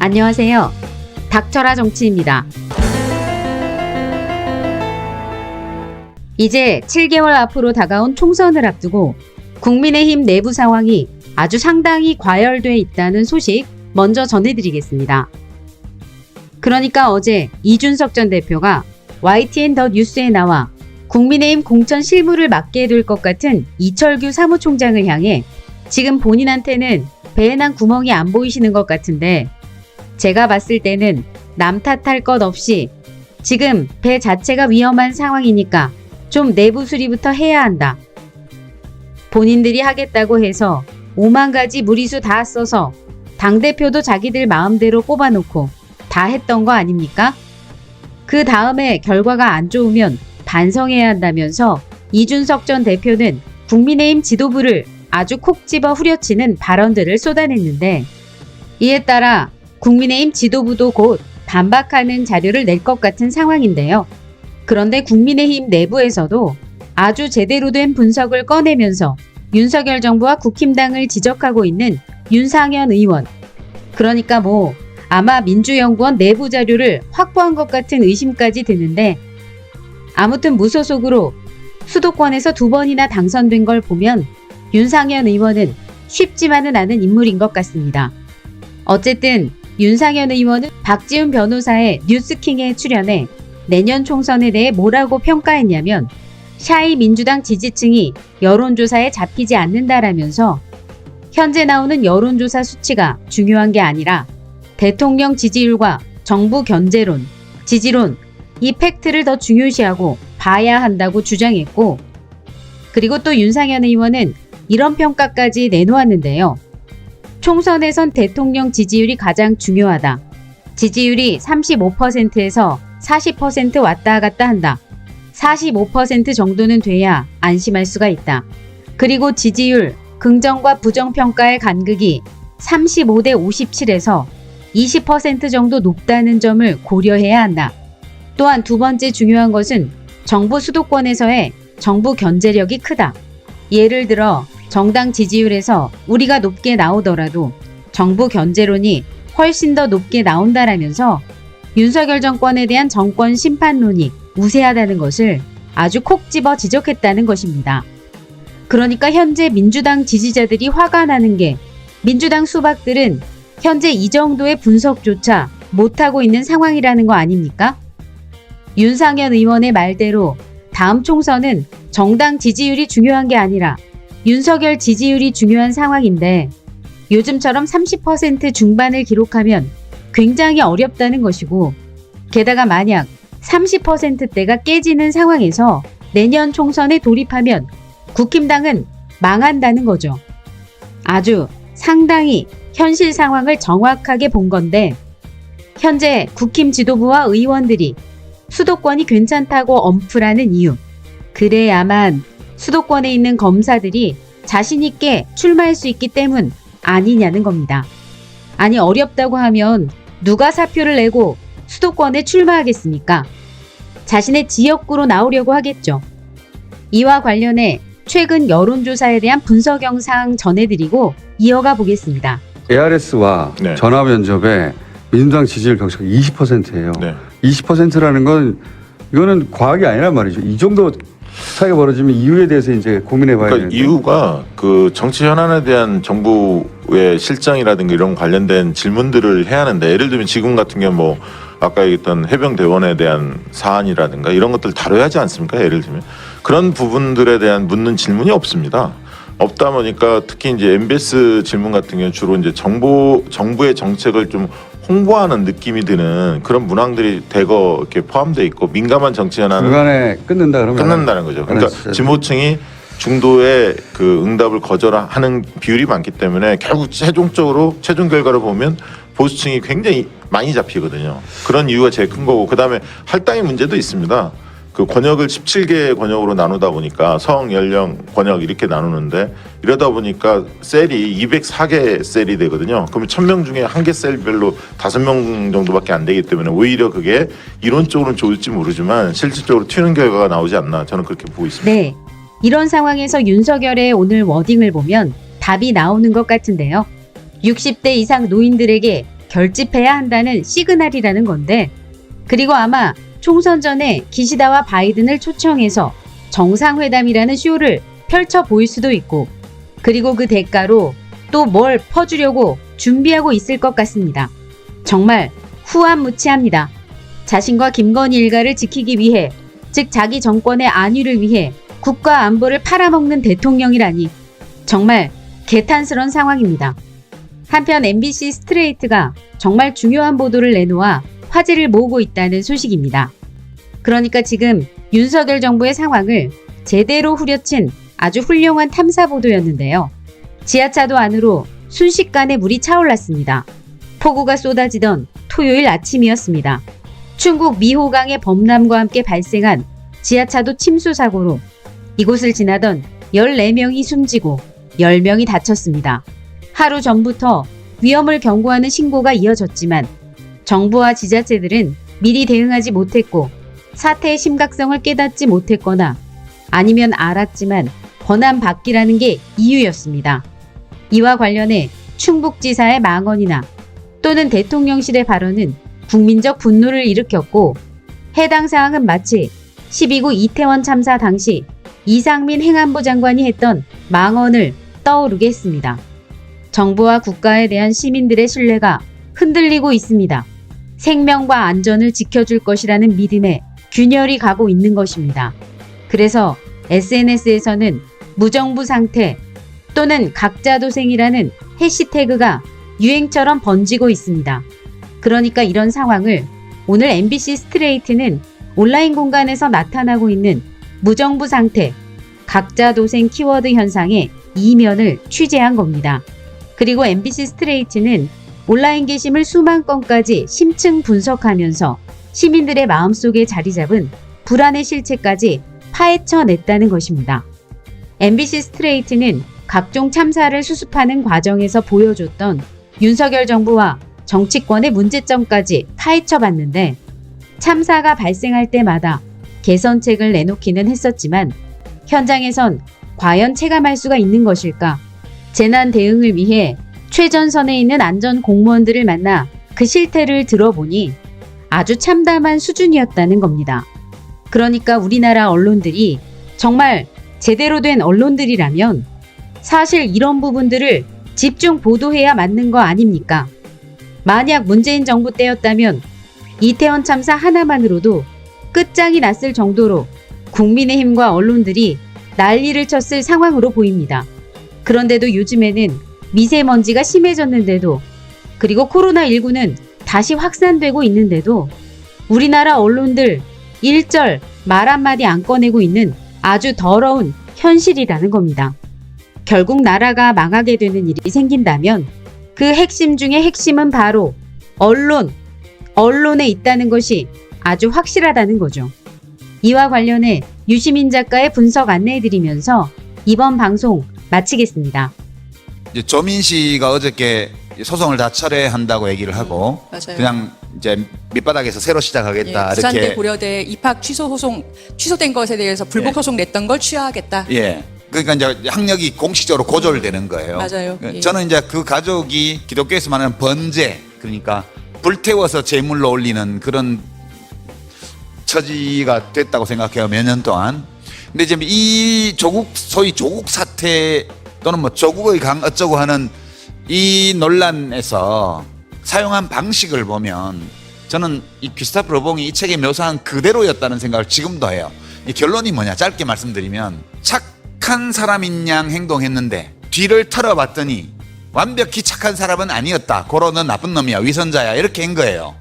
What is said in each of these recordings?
안녕하세요. 닥쳐라 정치입니다. 이제 7개월 앞으로 다가온 총선을 앞두고 국민의힘 내부 상황이 아주 상당히 과열돼 있다는 소식 먼저 전해드리겠습니다. 그러니까 어제 이준석 전 대표가 YTN 더 뉴스에 나와 국민의힘 공천 실무를 맡게 될 것 같은 이철규 사무총장을 향해 지금 본인한테는 배에 난 구멍이 안 보이시는 것 같은데 제가 봤을 때는 남 탓할 것 없이 지금 배 자체가 위험한 상황이니까 좀 내부 수리부터 해야 한다. 본인들이 하겠다고 해서 5만 가지 무리수 다 써서 당대표도 자기들 마음대로 뽑아놓고 다 했던 거 아닙니까? 그 다음에 결과가 안 좋으면 반성해야 한다면서 이준석 전 대표는 국민의힘 지도부를 아주 콕 집어 후려치는 발언들을 쏟아냈는데 이에 따라 국민의힘 지도부도 곧 반박하는 자료를 낼 것 같은 상황인데요. 그런데 국민의힘 내부에서도 아주 제대로 된 분석을 꺼내면서 윤석열 정부와 국힘당을 지적하고 있는 윤상현 의원. 그러니까 아마 민주연구원 내부 자료를 확보한 것 같은 의심까지 드는데 아무튼 무소속으로 수도권에서 2번이나 당선된 걸 보면 윤상현 의원은 쉽지만은 않은 인물인 것 같습니다. 어쨌든 윤상현 의원은 박지훈 변호사의 뉴스킹에 출연해 내년 총선에 대해 뭐라고 평가했냐면 샤이 민주당 지지층이 여론조사에 잡히지 않는다라면서 현재 나오는 여론조사 수치가 중요한 게 아니라 대통령 지지율과 정부 견제론, 지지론, 이 팩트를 더 중요시하고 봐야 한다고 주장했고 그리고 또 윤상현 의원은 이런 평가까지 내놓았는데요. 총선에선 대통령 지지율이 가장 중요하다. 지지율이 35%에서 40% 왔다 갔다 한다. 45% 정도는 돼야 안심할 수가 있다. 그리고 지지율, 긍정과 부정평가의 간극이 35대 57에서 20% 정도 높다는 점을 고려해야 한다. 또한 두 번째 중요한 것은 정부 수도권에서의 정부 견제력이 크다. 예를 들어 정당 지지율에서 우리가 높게 나오더라도 정부 견제론이 훨씬 더 높게 나온다라면서 윤석열 정권에 대한 정권 심판론이 우세하다는 것을 아주 콕 집어 지적했다는 것입니다. 그러니까 현재 민주당 지지자들이 화가 나는 게 민주당 수박들은 현재 이 정도의 분석조차 못하고 있는 상황이라는 거 아닙니까? 윤상현 의원의 말대로 다음 총선은 정당 지지율이 중요한 게 아니라 윤석열 지지율이 중요한 상황인데 요즘처럼 30% 중반을 기록하면 굉장히 어렵다는 것이고 게다가 만약 30%대가 깨지는 상황에서 내년 총선에 돌입하면 국힘당은 망한다는 거죠. 아주 상당히 현실 상황을 정확하게 본 건데 현재 국힘 지도부와 의원들이 수도권이 괜찮다고 엄프라는 이유. 그래야만 수도권에 있는 검사들이 자신 있게 출마할 수 있기 때문 아니냐는 겁니다. 아니 어렵다고 하면 누가 사표를 내고 수도권에 출마하겠습니까? 자신의 지역구로 나오려고 하겠죠. 이와 관련해 최근 여론조사에 대한 분석 영상 전해드리고 이어가 보겠습니다. ARS와 네. 전화 면접에 민주당 지지율 격차가 20%예요. 네. 20%라는 건 이거는 과학이 아니란 말이죠. 이 정도 차이가 벌어지면 이유에 대해서 이제 고민해봐야 그러니까 되는데. 이유가 그 정치 현안에 대한 정부의 실정이라든가 이런 관련된 질문들을 해야 하는데 예를 들면 지금 같은 경우 아까 얘기했던 해병대원에 대한 사안이라든가 이런 것들 다뤄야 하지 않습니까? 예를 들면 그런 부분들에 대한 묻는 질문이 없습니다. 없다 보니까 특히 이제 MBS 질문 같은 경우 주로 이제 정부의 정책을 좀 홍보하는 느낌이 드는 그런 문항들이 대거 이렇게 포함되어 있고 민감한 정치 현안은 중간에 끝난다는 거죠. 그러니까 진보층이 중도의 그 응답을 거절하는 비율이 많기 때문에 결국 최종 결과를 보면 보수층이 굉장히 많이 잡히거든요. 그런 이유가 제일 큰 거고 그다음에 할당의 문제도 있습니다. 그 권역을 17개 권역으로 나누다 보니까 성, 연령, 권역 이렇게 나누는데 이러다 보니까 셀이 204개 셀이 되거든요. 그러면 1000명 중에 한 개 셀별로 5명 정도밖에 안 되기 때문에 오히려 그게 이론적으로는 좋을지 모르지만 실질적으로 튀는 결과가 나오지 않나 저는 그렇게 보고 있습니다. 네, 이런 상황에서 윤석열의 오늘 워딩을 보면 답이 나오는 것 같은데요. 60대 이상 노인들에게 결집해야 한다는 시그널이라는 건데, 그리고 아마 총선 전에 기시다와 바이든을 초청해서 정상회담이라는 쇼를 펼쳐 보일 수도 있고, 그리고 그 대가로 또 뭘 퍼주려고 준비하고 있을 것 같습니다. 정말 후한무치합니다. 자신과 김건희 일가를 지키기 위해, 즉 자기 정권의 안위를 위해 국가 안보를 팔아먹는 대통령이라니 정말 개탄스러운 상황입니다. 한편 MBC 스트레이트가 정말 중요한 보도를 내놓아 화제를 모으고 있다는 소식입니다. 그러니까 지금 윤석열 정부의 상황을 제대로 후려친 아주 훌륭한 탐사 보도였는데요. 지하차도 안으로 순식간에 물이 차올랐습니다. 폭우가 쏟아지던 토요일 아침이었습니다. 충북 미호강의 범람과 함께 발생한 지하차도 침수 사고로 이곳을 지나던 14명이 숨지고 10명이 다쳤습니다. 하루 전부터 위험을 경고하는 신고가 이어졌지만 정부와 지자체들은 미리 대응하지 못했고 사태의 심각성을 깨닫지 못했거나 아니면 알았지만 권한받기라는 게 이유였습니다. 이와 관련해 충북지사의 망언이나 또는 대통령실의 발언은 국민적 분노를 일으켰고, 해당 사항은 마치 12구 이태원 참사 당시 이상민 행안부 장관이 했던 망언을 떠오르게 했습니다. 정부와 국가에 대한 시민들의 신뢰가 흔들리고 있습니다. 생명과 안전을 지켜줄 것이라는 믿음에 균열이 가고 있는 것입니다. 그래서 SNS에서는 무정부 상태 또는 각자도생이라는 해시태그가 유행처럼 번지고 있습니다. 그러니까 이런 상황을 오늘 MBC 스트레이트는 온라인 공간에서 나타나고 있는 무정부 상태, 각자도생 키워드 현상의 이면을 취재한 겁니다. 그리고 MBC 스트레이트는 온라인 게시물 수만 건까지 심층 분석하면서 시민들의 마음속에 자리 잡은 불안의 실체까지 파헤쳐냈다는 것입니다. MBC 스트레이트는 각종 참사를 수습하는 과정에서 보여줬던 윤석열 정부와 정치권의 문제점까지 파헤쳐봤는데, 참사가 발생할 때마다 개선책을 내놓기는 했었지만 현장에선 과연 체감할 수가 있는 것일까? 재난 대응을 위해 최전선에 있는 안전 공무원들을 만나 그 실태를 들어보니 아주 참담한 수준이었다는 겁니다. 그러니까 우리나라 언론들이 정말 제대로 된 언론들이라면 사실 이런 부분들을 집중 보도해야 맞는 거 아닙니까? 만약 문재인 정부 때였다면 이태원 참사 하나만으로도 끝장이 났을 정도로 국민의힘과 언론들이 난리를 쳤을 상황으로 보입니다. 그런데도 요즘에는 미세먼지가 심해졌는데도, 그리고 코로나19는 다시 확산되고 있는데도 우리나라 언론들 일절 말 한마디 안 꺼내고 있는 아주 더러운 현실이라는 겁니다. 결국 나라가 망하게 되는 일이 생긴다면 그 핵심 중에 핵심은 바로 언론에 있다는 것이 아주 확실하다는 거죠. 이와 관련해 유시민 작가의 분석 안내해드리면서 이번 방송 마치겠습니다. 이제 조민 씨가 어저께 소송을 다 철회한다고 얘기를 하고 맞아요. 그냥 이제 밑바닥에서 새로 시작하겠다 예, 부산대 이렇게. 고려대 입학 취소 소송 취소된 것에 대해서 불복 소송 냈던 걸 취하하겠다. 예. 그러니까 이제 학력이 공식적으로 고졸되는 거예요. 맞아요. 예. 저는 이제 그 가족이 기독교에서 말하는 번제, 그러니까 불태워서 제물로 올리는 그런 처지가 됐다고 생각해요. 몇 년 동안. 근데 지금 이 소위 조국 사태 또는 뭐 조국의 강 어쩌고 하는 이 논란에서 사용한 방식을 보면 저는 이 귀스타프 르봉이 이 책에 묘사한 그대로였다는 생각을 지금도 해요. 이 결론이 뭐냐 짧게 말씀드리면, 착한 사람인 양 행동했는데 뒤를 털어봤더니 완벽히 착한 사람은 아니었다. 고로 넌 나쁜 놈이야, 위선자야, 이렇게 한 거예요.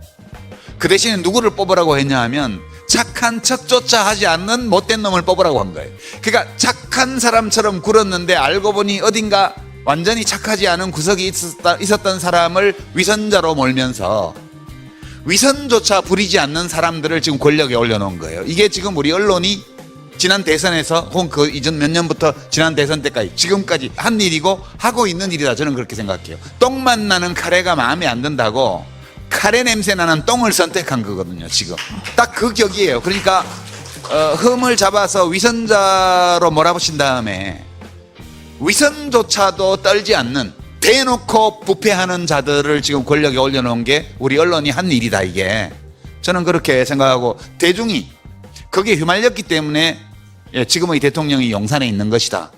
그 대신에 누구를 뽑으라고 했냐 하면 착한 척조차 하지 않는 못된 놈을 뽑으라고 한 거예요. 그러니까 착한 사람처럼 굴었는데 알고 보니 어딘가 완전히 착하지 않은 구석이 있었던 사람을 위선자로 몰면서 위선조차 부리지 않는 사람들을 지금 권력에 올려놓은 거예요. 이게 지금 우리 언론이 지난 대선에서 혹은 그 이전 몇 년부터 지난 대선 때까지 지금까지 한 일이고 하고 있는 일이다. 저는 그렇게 생각해요. 똥맛 나는 카레가 마음에 안 든다고 카레 냄새 나는 똥을 선택한 거거든요. 지금 딱 그 격이에요. 그러니까 흠을 잡아서 위선자로 몰아붙인 다음에 위선조차도 떨지 않는 대놓고 부패하는 자들을 지금 권력에 올려놓은 게 우리 언론이 한 일이다 이게. 저는 그렇게 생각하고 대중이 거기에 휘말렸기 때문에 지금의 대통령이 용산에 있는 것이다.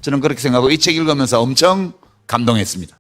저는 그렇게 생각하고 이 책 읽으면서 엄청 감동했습니다.